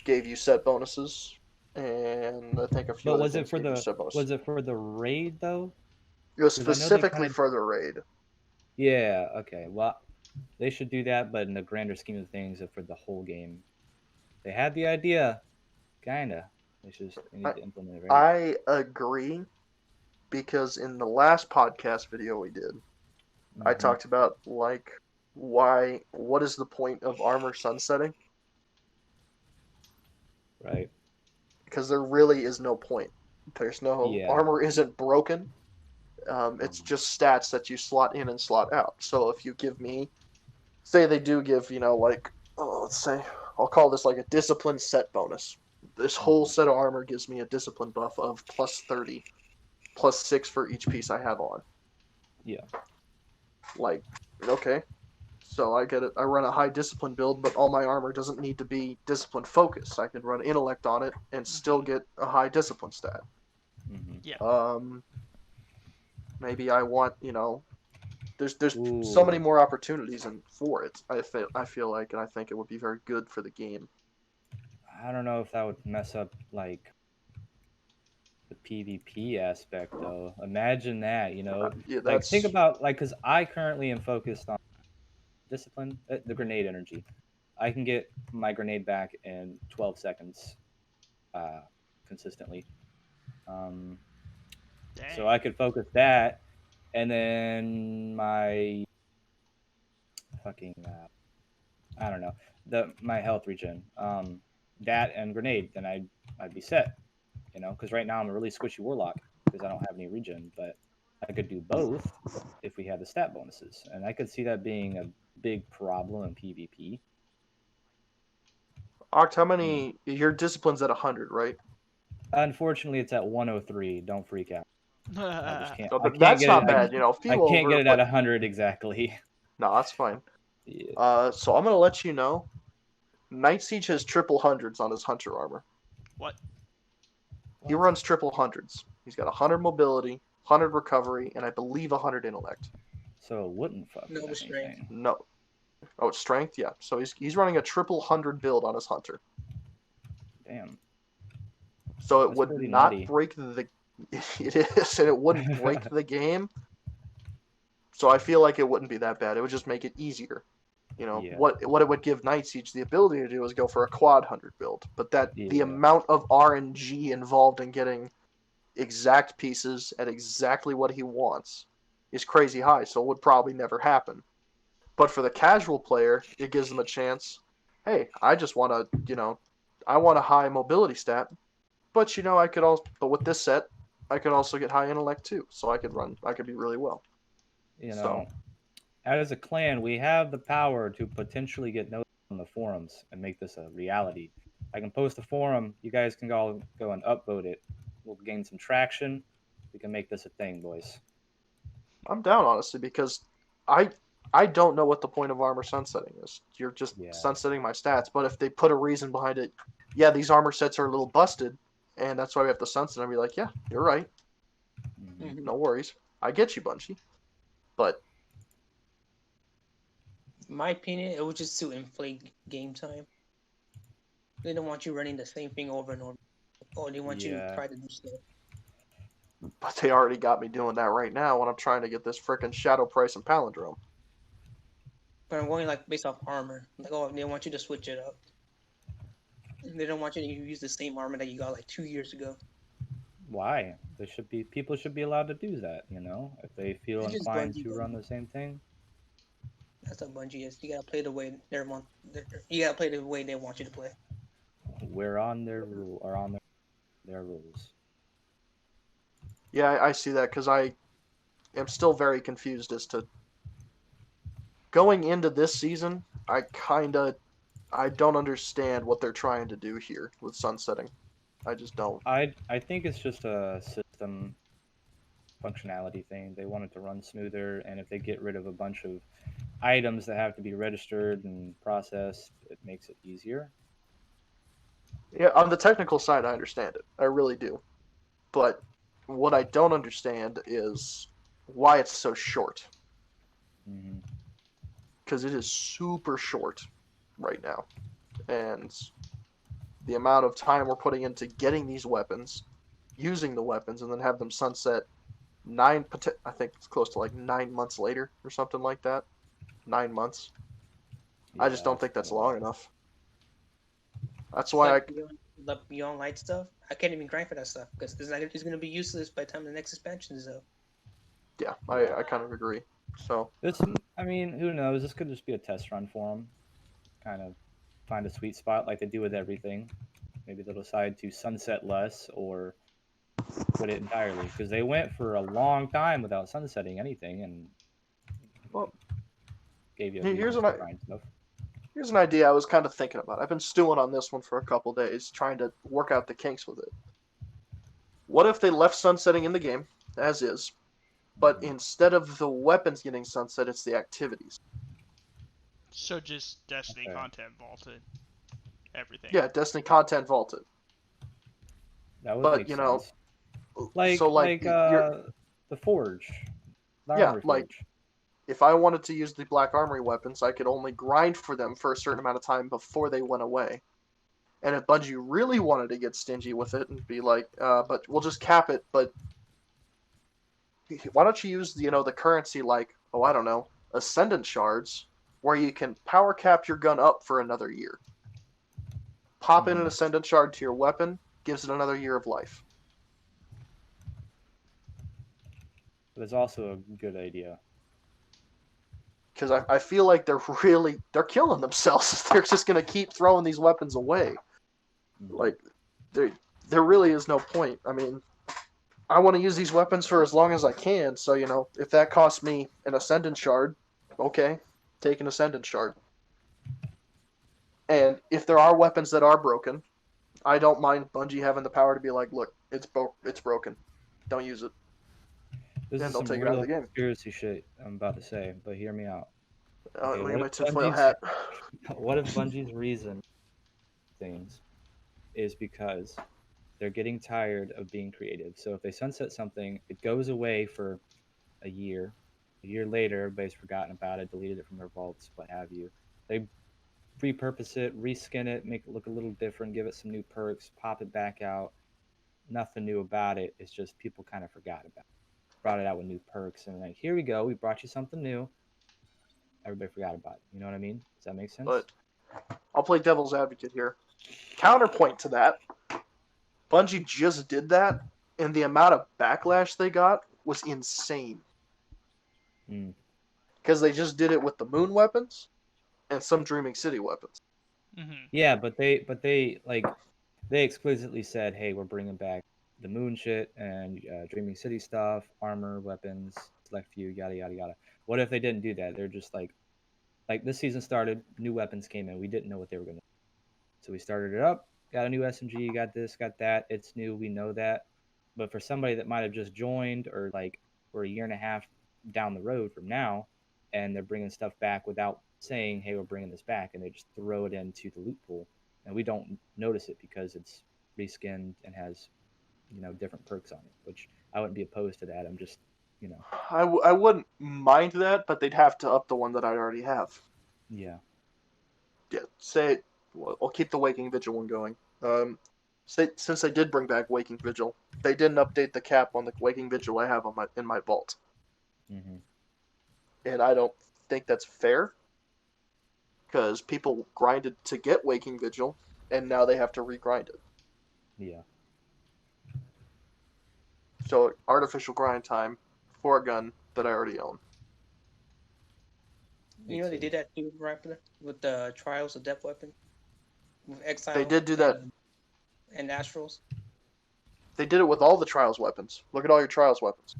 [SPEAKER 1] gave you set bonuses, and I think a few
[SPEAKER 2] But
[SPEAKER 1] other
[SPEAKER 2] was it
[SPEAKER 1] things
[SPEAKER 2] for
[SPEAKER 1] gave you set bonuses.
[SPEAKER 2] was it for the raid though?
[SPEAKER 1] It was
[SPEAKER 2] 'Cause I know they
[SPEAKER 1] specifically
[SPEAKER 2] kinda-
[SPEAKER 1] for the raid.
[SPEAKER 2] Yeah. Okay. Well, they should do that, but in the grander scheme of things, for the whole game, they had the idea, kinda. They need to implement it right.
[SPEAKER 1] I agree, because in the last podcast video we did, I
[SPEAKER 2] Mhm.
[SPEAKER 1] talked about what is the point of armor sunsetting?
[SPEAKER 2] Right.
[SPEAKER 1] Because there really is no point. There's no
[SPEAKER 2] Yeah.
[SPEAKER 1] armor isn't broken. It's just stats that you slot in and slot out. So if you give me, say they do give, let's say, I'll call this like a discipline set bonus. This whole set of armor gives me a discipline buff of plus 30, plus 6 for each piece I have on.
[SPEAKER 2] Yeah.
[SPEAKER 1] Okay. So I get it. I run a high discipline build, but all my armor doesn't need to be discipline focused. I can run intellect on it and still get a high discipline stat.
[SPEAKER 2] Mm-hmm.
[SPEAKER 3] Yeah.
[SPEAKER 1] Maybe I want, there's
[SPEAKER 2] Ooh.
[SPEAKER 1] so many more opportunities for it. I feel like, and I think it would be very good for the game.
[SPEAKER 2] I don't know if that would mess up like the PvP aspect though. Imagine that,
[SPEAKER 1] Yeah,
[SPEAKER 2] like think about because I currently am focused on discipline, the grenade energy. I can get my grenade back in 12 seconds, consistently. So I could focus that, and then my fucking I don't know, my health regen. that and grenade, then I'd be set. Because right now I'm a really squishy warlock because I don't have any regen, but I could do both if we had the stat bonuses, and I could see that being a big problem in PvP.
[SPEAKER 1] Oct, how many? Your discipline's at 100, right?
[SPEAKER 2] Unfortunately, it's at 103. Don't freak out. I just can't.
[SPEAKER 1] So
[SPEAKER 2] I can't
[SPEAKER 1] that's
[SPEAKER 2] get
[SPEAKER 1] not
[SPEAKER 2] it.
[SPEAKER 1] bad,
[SPEAKER 2] I
[SPEAKER 1] feel
[SPEAKER 2] can't
[SPEAKER 1] over,
[SPEAKER 2] get it
[SPEAKER 1] but
[SPEAKER 2] at 100 exactly.
[SPEAKER 1] no, that's fine.
[SPEAKER 2] Yeah.
[SPEAKER 1] So I'm gonna let you know. Night Siege has triple hundreds on his hunter armor.
[SPEAKER 3] What?
[SPEAKER 1] He runs triple hundreds. He's got 100 mobility, 100 recovery, and I believe 100 intellect.
[SPEAKER 2] So it wouldn't fuck
[SPEAKER 4] No
[SPEAKER 2] with
[SPEAKER 4] strength.
[SPEAKER 2] anything.
[SPEAKER 1] No. Oh, it's strength? Yeah. So he's running a triple 100 build on his hunter.
[SPEAKER 2] Damn.
[SPEAKER 1] So it
[SPEAKER 2] That's
[SPEAKER 1] would
[SPEAKER 2] pretty
[SPEAKER 1] not
[SPEAKER 2] nutty.
[SPEAKER 1] break the... It is, and it wouldn't break the game. So I feel like it wouldn't be that bad. It would just make it easier.
[SPEAKER 2] Yeah.
[SPEAKER 1] What it would give Night Siege the ability to do is go for a quad 100 build. But the
[SPEAKER 2] Yeah.
[SPEAKER 1] amount of RNG involved in getting exact pieces at exactly what he wants is crazy high, so it would probably never happen. But for the casual player, it gives them a chance. Hey, I just want to, I want a high mobility stat, but I could also, but with this set, I could also get high intellect too, so I could be really well.
[SPEAKER 2] As a clan, we have the power to potentially get noticed on the forums and make this a reality. I can post a forum. You guys can all go and upvote it. We'll gain some traction. We can make this a thing, boys.
[SPEAKER 1] I'm down, honestly, because I don't know what the point of armor sunsetting is. You're just sunsetting my stats, but if they put a reason behind it, yeah, these armor sets are a little busted, and that's why we have to sunset. I'd be like, yeah, you're right.
[SPEAKER 2] Mm-hmm.
[SPEAKER 1] No worries. I get you, Bungie. But
[SPEAKER 4] in my opinion, it was just to inflate game time. They don't want you running the same thing over and over. Or they want you to try to do stuff.
[SPEAKER 1] But they already got me doing that right now when I'm trying to get this frickin' Shadow Price and Palindrome.
[SPEAKER 4] But I'm going based off armor. They want you to switch it up. They don't want you to use the same armor that you got 2 years ago.
[SPEAKER 2] Why? People should be allowed to do that, if they feel inclined to run the same thing.
[SPEAKER 4] That's what Bungie is. You gotta play the way You gotta play the way they want you to play.
[SPEAKER 2] We're on their their rules.
[SPEAKER 1] Yeah, I see that because I am still very confused as to going into this season. I don't understand what they're trying to do here with sunsetting. I just don't.
[SPEAKER 2] I think it's just a system functionality thing. They want it to run smoother, and if they get rid of a bunch of items that have to be registered and processed, it makes it easier.
[SPEAKER 1] Yeah, on the technical side, I understand it. I really do. But what I don't understand is why it's so short. Because it is super short right now. And the amount of time we're putting into getting these weapons, using the weapons, and then have them sunset I think it's close to 9 months later or something like that. 9 months. I just don't think that's long enough. That's why
[SPEAKER 4] the Beyond Light stuff. I can't even grind for that stuff because it's going to be useless by the time the next expansion is up.
[SPEAKER 1] Yeah, I kind of agree. So
[SPEAKER 2] who knows? This could just be a test run for them. Kind of find a sweet spot like they do with everything. Maybe they'll decide to sunset less or quit it entirely because they went for a long time without sunsetting anything and gave you a
[SPEAKER 1] here's an idea I was kind of thinking about. I've been stewing on this one for a couple days, trying to work out the kinks with it. What if they left sunsetting in the game, as is, but instead of the weapons getting sunset, it's the activities?
[SPEAKER 3] So just Destiny content vaulted. Everything.
[SPEAKER 1] Yeah, Destiny content vaulted.
[SPEAKER 2] That would make sense. The Forge. Forge.
[SPEAKER 1] If I wanted to use the Black Armory weapons, I could only grind for them for a certain amount of time before they went away. And if Bungie really wanted to get stingy with it and be like, but we'll just cap it, but why don't you use the currency Ascendant Shards, where you can power cap your gun up for another year. Pop in an Ascendant Shard to your weapon, gives it another year of life.
[SPEAKER 2] But it's also a good idea.
[SPEAKER 1] Because I feel like they're killing themselves. They're just going to keep throwing these weapons away. Like, there really is no point. I mean, I want to use these weapons for as long as I can, so, if that costs me an Ascendant Shard, okay, take an Ascendant Shard. And if there are weapons that are broken, I don't mind Bungie having the power to be like, look, it's broken. Don't use it.
[SPEAKER 2] This
[SPEAKER 1] And
[SPEAKER 2] is
[SPEAKER 1] they'll
[SPEAKER 2] some
[SPEAKER 1] take it out of
[SPEAKER 2] real
[SPEAKER 1] the game.
[SPEAKER 2] conspiracy shit I'm about to say, but hear me out. Okay,
[SPEAKER 1] Look at my tinfoil hat.
[SPEAKER 2] What if Bungie's reason things is because they're getting tired of being creative? So if they sunset something, it goes away for a year. A year later, everybody's forgotten about it, deleted it from their vaults, what have you. They repurpose it, reskin it, make it look a little different, give it some new perks, pop it back out. Nothing new about it. It's just people kind of forgot about it. Brought it out with new perks, and like, here we go, we brought you something new. Everybody forgot about it. You know what I mean? Does that make sense?
[SPEAKER 1] But I'll play devil's advocate here. Counterpoint to that, Bungie just did that, and the amount of backlash they got was insane. Because they just did it with the moon weapons and some Dreaming City weapons.
[SPEAKER 3] Mm-hmm.
[SPEAKER 2] Yeah, but they explicitly said, hey, we're bringing back the moon shit and Dreaming City stuff, armor, weapons, select few, yada yada yada. What if they didn't do that? They're just like this season started, new weapons came in, we didn't know what they were gonna do. So we started it up, got a new SMG, got this, got that. It's new, we know that. But for somebody that might have just joined, or like we're a year and a half down the road from now, and they're bringing stuff back without saying, hey, we're bringing this back, and they just throw it into the loot pool, and we don't notice it because it's reskinned and has, different perks on it, which I wouldn't be opposed to that. I'm just,
[SPEAKER 1] I wouldn't mind that, but they'd have to up the one that I already have.
[SPEAKER 2] Yeah.
[SPEAKER 1] Yeah, I'll keep the Waking Vigil one going. Since they did bring back Waking Vigil, they didn't update the cap on the Waking Vigil I have in my vault.
[SPEAKER 2] Mm-hmm.
[SPEAKER 1] And I don't think that's fair, because people grinded to get Waking Vigil, and now they have to regrind it.
[SPEAKER 2] Yeah.
[SPEAKER 1] So artificial grind time for a gun that I already own.
[SPEAKER 4] You know they did that too, Raptor, with the Trials of Depth weapon, with Exile.
[SPEAKER 1] They did do that.
[SPEAKER 4] And Astrals.
[SPEAKER 1] They did it with all the Trials weapons. Look at all your Trials weapons.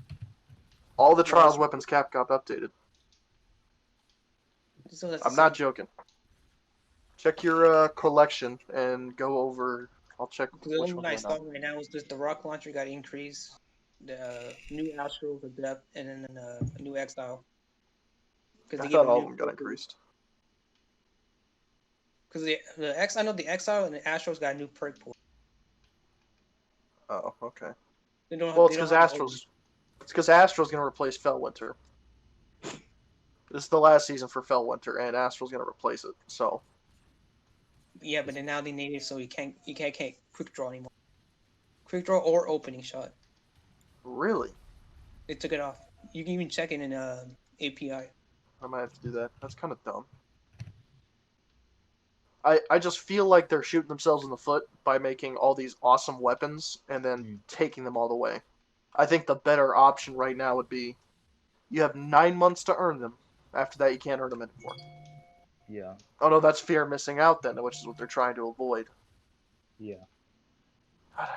[SPEAKER 1] All the Trials weapons cap got updated.
[SPEAKER 4] So
[SPEAKER 1] I'm not joking. Check your collection and go over. I'll check.
[SPEAKER 4] The only one I saw right now was just the rock launcher got increased, the new Astral for Depth, and then a new Exile.
[SPEAKER 1] I thought all of them got increased.
[SPEAKER 4] Because I know the Exile and the Astrals got a new perk pool.
[SPEAKER 1] Oh, okay.
[SPEAKER 4] Well,
[SPEAKER 1] it's because Astral's going to replace Fellwinter. This is the last season for Fellwinter, and Astral's going to replace it. So.
[SPEAKER 4] Yeah, but then now they named it so you can't quick draw anymore. Quick draw or opening shot.
[SPEAKER 1] Really?
[SPEAKER 4] They took it off. You can even check it in API.
[SPEAKER 1] I might have to do that. That's kind of dumb. I just feel like they're shooting themselves in the foot by making all these awesome weapons and then taking them all the way. I think the better option right now would be you have 9 months to earn them. After that, you can't earn them anymore.
[SPEAKER 2] Yeah.
[SPEAKER 1] Oh no, that's fear of missing out then, which is what they're trying to avoid.
[SPEAKER 2] Yeah.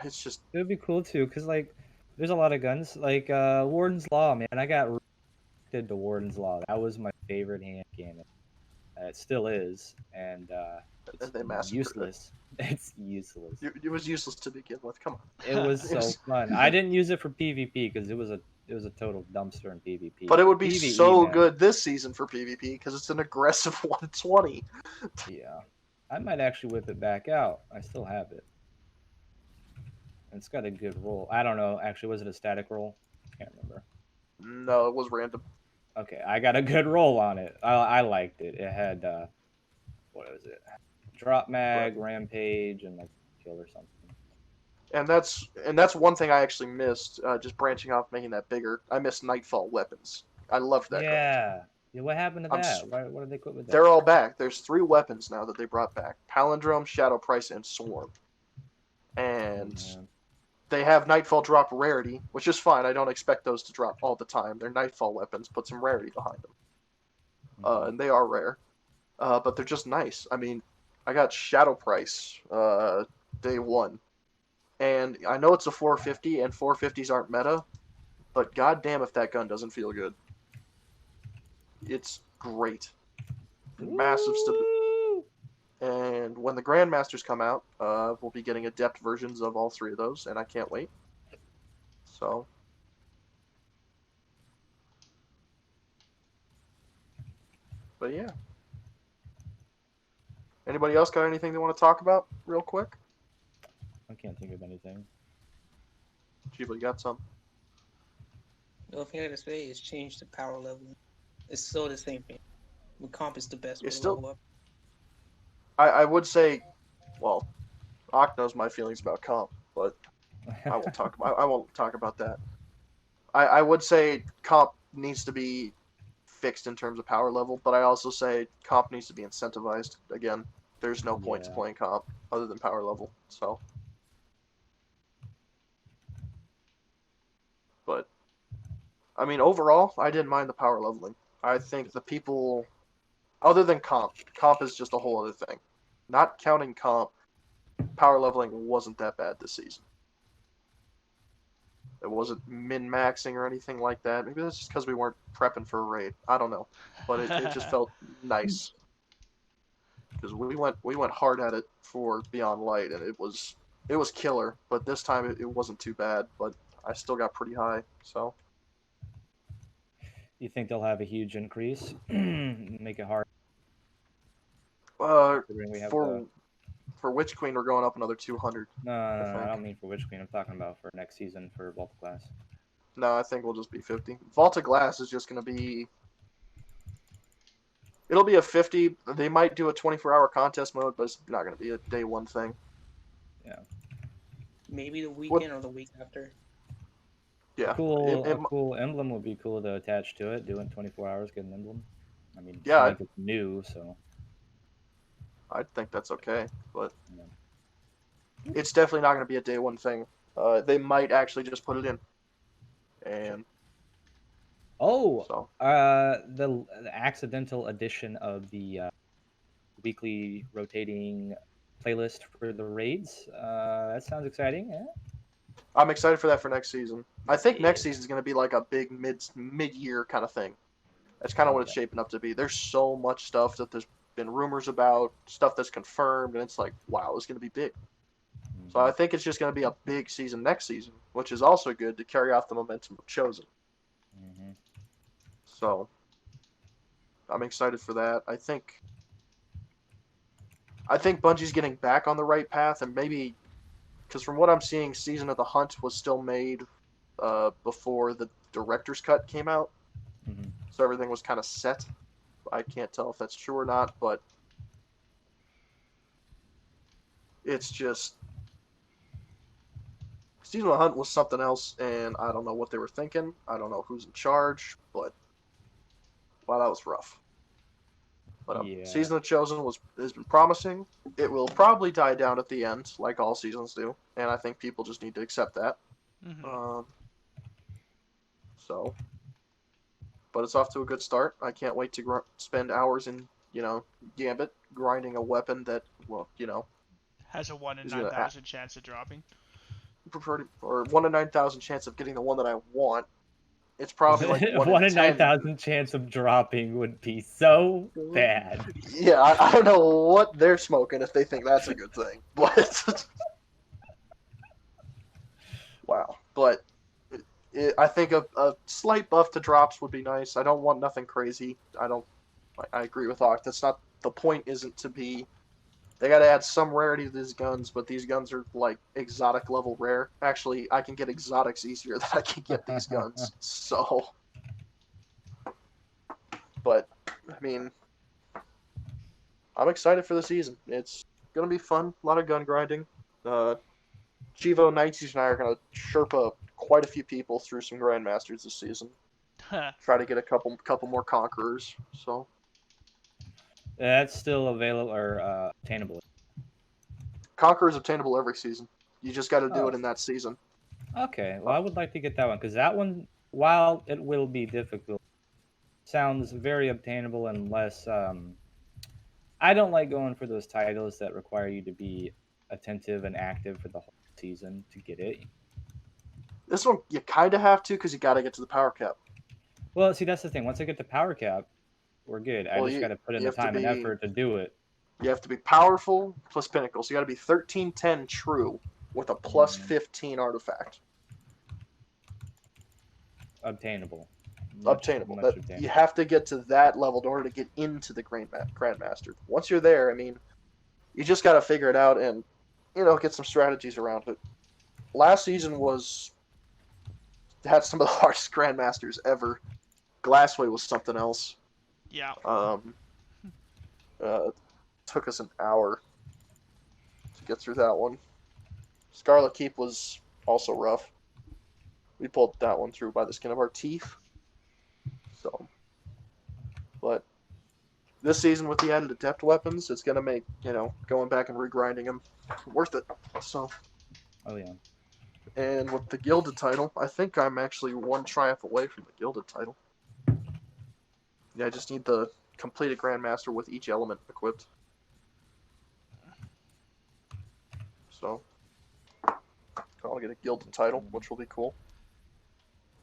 [SPEAKER 1] It's just...
[SPEAKER 2] It would be cool too, because there's a lot of guns. Like Warden's Law, man. I got addicted to Warden's Law. That was my favorite hand cannon. It still is, and it's useless. It's useless.
[SPEAKER 1] It was useless to begin with. Come on.
[SPEAKER 2] It was so fun. I didn't use it for PvP because it was a total dumpster in PvP.
[SPEAKER 1] But it would be
[SPEAKER 2] PvE,
[SPEAKER 1] so
[SPEAKER 2] man.
[SPEAKER 1] Good this season for PvP because it's an aggressive 120.
[SPEAKER 2] Yeah, I might actually whip it back out. I still have it. It's got a good roll. I don't know. Actually, was it a static roll? Can't remember.
[SPEAKER 1] No, it was random.
[SPEAKER 2] Okay, I got a good roll on it. I liked it. It had what was it? Drop mag, rampage, and like kill or something. And
[SPEAKER 1] that's one thing I actually missed. Just branching off, making that bigger. I missed Nightfall Weapons. I loved that.
[SPEAKER 2] Yeah. Yeah. What happened to that? What did they quit with that?
[SPEAKER 1] They're all back. There's 3 weapons now that they brought back: Palindrome, Shadow Price, and Swarm. And they have Nightfall drop rarity, which is fine. I don't expect those to drop all the time. They're Nightfall weapons. Put some rarity behind them. And they are rare. But they're just nice. I mean, I got Shadow Price, day one. And I know it's a 450, and 450s aren't meta, but goddamn if that gun doesn't feel good. It's great. Massive stability. And when the Grandmasters come out, we'll be getting adept versions of all three of those, and I can't wait. So. But yeah. Anybody else got anything they want to talk about real quick?
[SPEAKER 2] I can't think of anything.
[SPEAKER 1] Chivo, you got some?
[SPEAKER 4] The only thing I gotta say is change the power level. It's still the same thing. The comp is the best way
[SPEAKER 1] It's
[SPEAKER 4] to
[SPEAKER 1] still-
[SPEAKER 4] level up.
[SPEAKER 1] I would say, well, Ock knows my feelings about comp, but I won't talk about that. I would say comp needs to be fixed in terms of power level, but I also say comp needs to be incentivized. Again, there's no point to
[SPEAKER 2] Yeah.
[SPEAKER 1] playing comp other than power level. So, but I mean, overall, I didn't mind the power leveling. I think the people, other than comp is just a whole other thing. Not counting comp, power leveling wasn't that bad this season. It wasn't min-maxing or anything like that. Maybe that's just because we weren't prepping for a raid. I don't know. But it just felt nice. Because we went hard at it for Beyond Light, and it was killer. But this time it wasn't too bad. But I still got pretty high. So
[SPEAKER 2] You think they'll have a huge increase? Make it hard. considering we have
[SPEAKER 1] for Witch Queen, we're going up another 200.
[SPEAKER 2] No,
[SPEAKER 1] I
[SPEAKER 2] I
[SPEAKER 1] think.
[SPEAKER 2] don't mean for Witch Queen. I'm talking about for next season for Vault Class.
[SPEAKER 1] No, I think we'll just be 50. Vault of Glass is just going to be... It'll be a 50. They might do a 24-hour contest mode, but it's not going to be a day one thing.
[SPEAKER 2] Yeah.
[SPEAKER 4] Maybe the weekend or the week after.
[SPEAKER 1] Yeah.
[SPEAKER 2] A cool emblem would be cool to attach to it. Do it in 24 hours, get an emblem. I mean, it's
[SPEAKER 1] Yeah,
[SPEAKER 2] not like it's new, so.
[SPEAKER 1] I think that's okay, but
[SPEAKER 2] Yeah.
[SPEAKER 1] it's definitely not going to be a day one thing. They might actually just put it in. And
[SPEAKER 2] Oh,
[SPEAKER 1] so,
[SPEAKER 2] the accidental addition of the weekly rotating playlist for the raids. That sounds exciting. Yeah.
[SPEAKER 1] I'm excited for that for next season. I think next
[SPEAKER 2] Yeah.
[SPEAKER 1] season is going to be like a big mid-year kind of thing. That's kind of what it's shaping up to be. There's so much stuff that there's been rumors about, stuff that's confirmed, and it's like, wow, it's going to be big. So I think it's just going to be a big season next season, which is also good to carry off the momentum of Chosen.
[SPEAKER 2] Mm-hmm.
[SPEAKER 1] So I'm excited for that. I think Bungie's getting back on the right path, and maybe because from what I'm seeing, Season of the Hunt was still made before the director's cut came out,
[SPEAKER 2] Mm-hmm.
[SPEAKER 1] so everything was kind of set. I can't tell if that's true or not, but it's just Season of the Hunt was something else, and I don't know what they were thinking. I don't know who's in charge, but wow, that was rough. But
[SPEAKER 2] Yeah.
[SPEAKER 1] Season of Chosen has been promising. It will probably die down at the end, like all seasons do, and I think people just need to accept that.
[SPEAKER 3] Mm-hmm.
[SPEAKER 1] So, but it's off to a good start. I can't wait to spend hours in Gambit grinding a weapon that, well,
[SPEAKER 3] Has a 1 in
[SPEAKER 1] Is it a-
[SPEAKER 3] 9,000 chance of dropping.
[SPEAKER 1] or 1 in 9,000 chance of getting the one that I want. It's probably like
[SPEAKER 2] 1 in
[SPEAKER 1] 10.
[SPEAKER 2] 9,000 chance of dropping would be so bad.
[SPEAKER 1] Yeah, I don't know what they're smoking if they think that's a good thing, but wow. But I think a slight buff to drops would be nice. I don't want nothing crazy. I agree with Ock. That's not the point. Isn't to be. They got to add some rarity to these guns, but these guns are like exotic level rare. Actually, I can get exotics easier than I can get these guns. So, but I mean, I'm excited for the season. It's gonna be fun. A lot of gun grinding. Chivo, Nighties, and I are gonna Sherpa quite a few people through some Grandmasters this season. Try to get a couple more Conquerors. So
[SPEAKER 2] That's still available or attainable.
[SPEAKER 1] Conqueror is obtainable every season. You just got to do
[SPEAKER 2] Oh.
[SPEAKER 1] it in that season.
[SPEAKER 2] Okay, well, I would like to get that one because that one, while it will be difficult, sounds very obtainable and less. I don't like going for those titles that require you to be attentive and active for the whole season to get it.
[SPEAKER 1] This one, you kind of have to because you got to get to the power cap.
[SPEAKER 2] Well, see, that's the thing. Once I get the power cap, we're good. I
[SPEAKER 1] Well,
[SPEAKER 2] just got to put in
[SPEAKER 1] you
[SPEAKER 2] the
[SPEAKER 1] have to
[SPEAKER 2] time and
[SPEAKER 1] be-
[SPEAKER 2] effort to do it.
[SPEAKER 1] You have to be powerful plus pinnacle. So you got to be 1310 true with a plus 15 artifact.
[SPEAKER 2] Obtainable.
[SPEAKER 1] Obtainable.
[SPEAKER 2] Much
[SPEAKER 1] You have to get to that level in order to get into the Grandmaster. Once you're there, I mean, you just got to figure it out and, get some strategies around it. Last season had some of the hardest Grandmasters ever. Glassway was something else.
[SPEAKER 3] Yeah.
[SPEAKER 1] Took us an hour to get through that one. Scarlet Keep was also rough. We pulled that one through by the skin of our teeth. So, but this season with the added adept weapons, it's gonna make going back and regrinding them worth it. So.
[SPEAKER 2] Oh yeah.
[SPEAKER 1] And with the Gilded title, I think I'm actually one triumph away from the Gilded title. Yeah, I just need the completed Grandmaster with each element equipped. So, I'll get a Gilded title, which will be cool.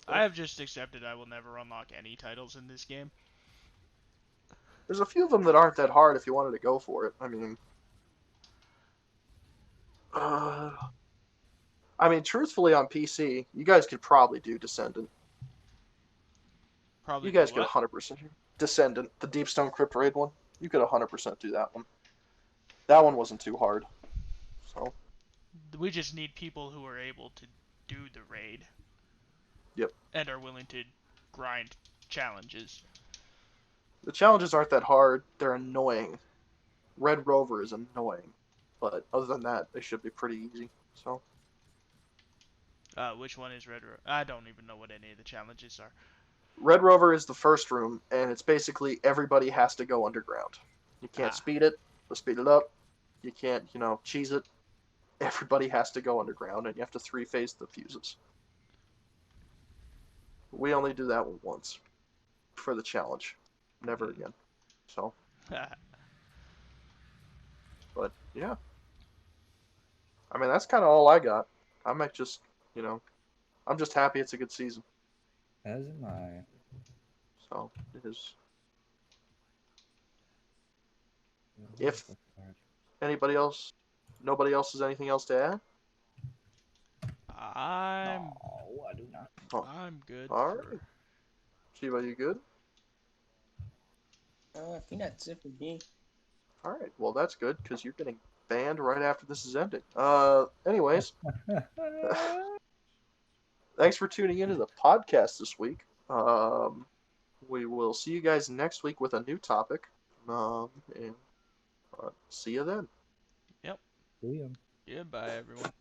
[SPEAKER 3] I have just accepted I will never unlock any titles in this game.
[SPEAKER 1] There's a few of them that aren't that hard if you wanted to go for it. I mean, truthfully, on PC, you guys could probably do Descendant.
[SPEAKER 3] Probably.
[SPEAKER 1] You guys
[SPEAKER 3] do
[SPEAKER 1] could
[SPEAKER 3] what?
[SPEAKER 1] 100% Descendant, the Deepstone Crypt Raid one. You could 100% do that one. That one wasn't too hard. So.
[SPEAKER 3] We just need people who are able to do the raid.
[SPEAKER 1] Yep.
[SPEAKER 3] And are willing to grind challenges.
[SPEAKER 1] The challenges aren't that hard. They're annoying. Red Rover is annoying. But other than that, they should be pretty easy. So.
[SPEAKER 3] Which one is Red Rover? I don't even know what any of the challenges are.
[SPEAKER 1] Red Rover is the first room, and it's basically everybody has to go underground. You can't speed it or speed it up. You can't, cheese it. Everybody has to go underground, and you have to 3-phase the fuses. We only do that one once for the challenge. Never again. So. But, yeah. I mean, that's kind of all I got. I might just, I'm just happy it's a good season.
[SPEAKER 2] As am I.
[SPEAKER 1] So, it is. If nobody else has anything else to add?
[SPEAKER 3] I
[SPEAKER 2] do not.
[SPEAKER 1] Oh.
[SPEAKER 3] I'm good.
[SPEAKER 1] Alright. Chivo, you good?
[SPEAKER 4] I think that's it for me.
[SPEAKER 1] Alright, well that's good, because you're getting banned right after this is ended. Anyways. Thanks for tuning into the podcast this week. We will see you guys next week with a new topic. And see you then.
[SPEAKER 3] Yep.
[SPEAKER 2] See ya.
[SPEAKER 3] Goodbye, everyone.